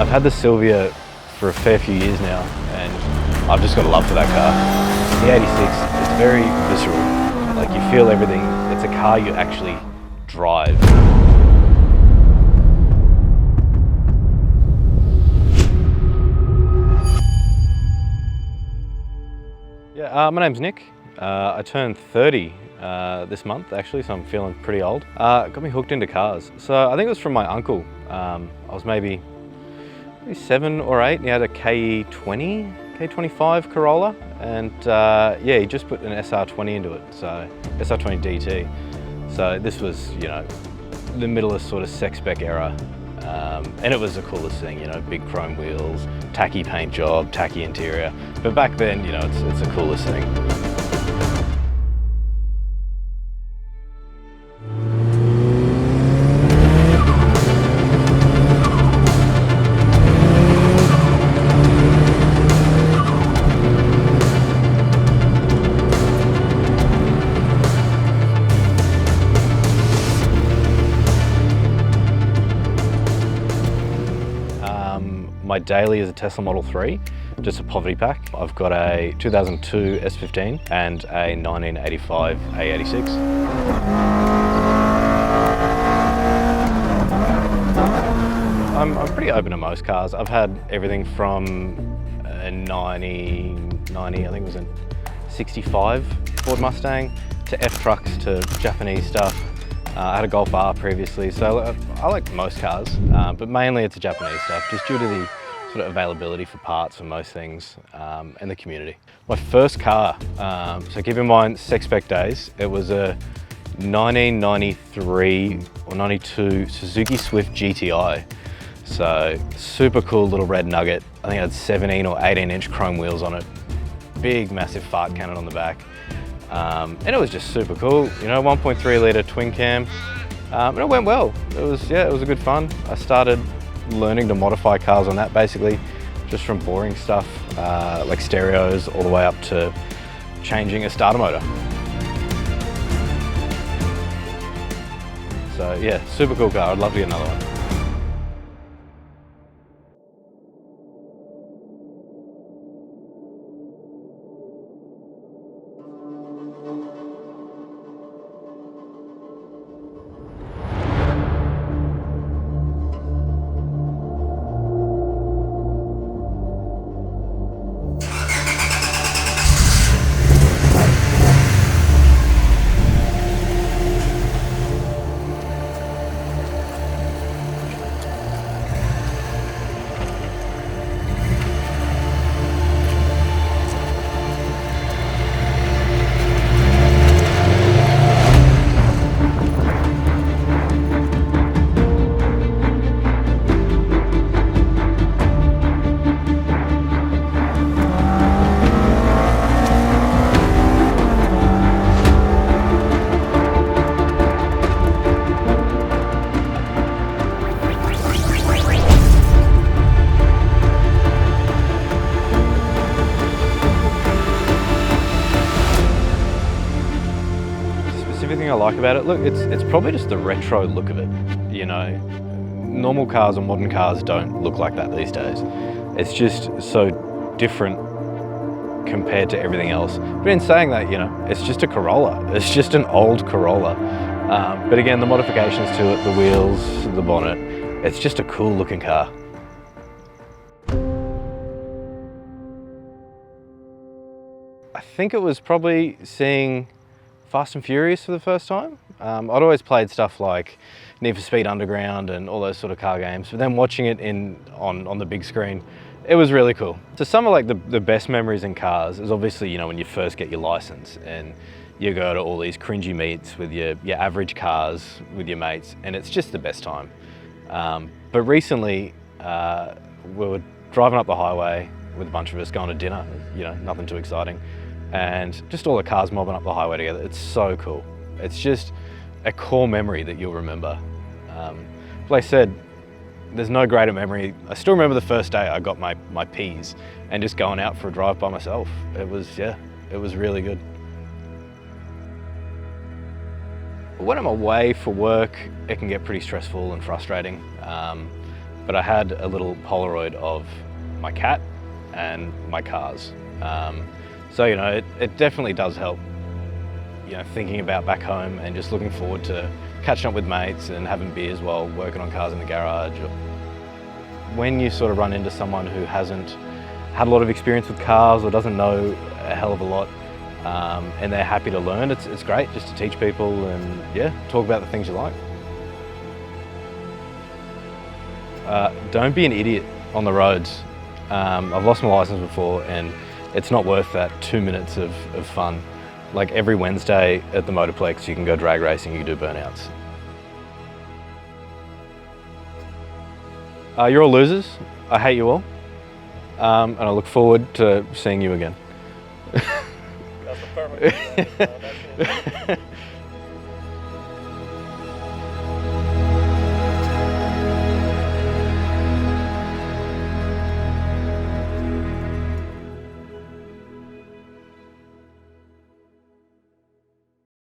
I've had the Silvia for a fair few years now, and I've just got a love for that car. The 86 is very visceral. Like, you feel everything. It's a car you actually drive. Yeah, my name's Nick. I turned 30 this month actually, so I'm feeling pretty old. Got me hooked into cars. So I think it was from my uncle. I was maybe 7 or 8, and he had a K25 Corolla, and yeah, he just put an SR20 into it, so SR20 DT. So this was, you know, the middle of sort of sex spec era, and it was the coolest thing, you know, big chrome wheels, tacky paint job, tacky interior. But back then, you know, it's the coolest thing. My daily is a Tesla Model 3, just a poverty pack. I've got a 2002 S15 and a 1985 AE86. I'm pretty open to most cars. I've had everything from a 90, I think it was a 65 Ford Mustang, to F-trucks, to Japanese stuff. I had a Golf R previously, so I like most cars, but mainly it's the Japanese stuff, just due to the sort of availability for parts for most things, and the community. My first car, so keep in mind sex spec days, it was a 1993 or 92 Suzuki Swift GTI. So super cool little red nugget. I think it had 17 or 18-inch chrome wheels on it. Big massive fart cannon on the back. And it was just super cool, you know, 1.3 litre twin cam, and it went well. It was a good fun. I started learning to modify cars on that, basically, just from boring stuff, like stereos, all the way up to changing a starter motor. So yeah, super cool car. I'd love to get another one. Everything I like about it, look, it's probably just the retro look of it. You know, normal cars or modern cars don't look like that these days. It's just so different compared to everything else. But in saying that, you know, it's just a Corolla. It's just an old Corolla. But again, the modifications to it, the wheels, the bonnet, it's just a cool looking car. I think it was probably seeing Fast and Furious for the first time. I'd always played stuff like Need for Speed Underground and all those sort of car games, but then watching it on the big screen, it was really cool. So some of like the best memories in cars is obviously, you know, when you first get your license and you go to all these cringy meets with your average cars with your mates, and it's just the best time. But recently, we were driving up the highway with a bunch of us going to dinner, you know, nothing too exciting. And just all the cars mobbing up the highway together. It's so cool. It's just a core memory that you'll remember. Like I said, there's no greater memory. I still remember the first day I got my Ps and just going out for a drive by myself. It was really good. When I'm away for work, it can get pretty stressful and frustrating. but I had a little Polaroid of my cat and my cars. So, you know, it definitely does help, you know, thinking about back home and just looking forward to catching up with mates and having beers while working on cars in the garage. When you sort of run into someone who hasn't had a lot of experience with cars or doesn't know a hell of a lot, and they're happy to learn, it's great just to teach people and, yeah, talk about the things you like. Don't be an idiot on the roads. I've lost my license before, and it's not worth that 2 minutes of fun. Like every Wednesday at the Motorplex, you can go drag racing, you can do burnouts. You're all losers. I hate you all. And I look forward to seeing you again. That's the perfect.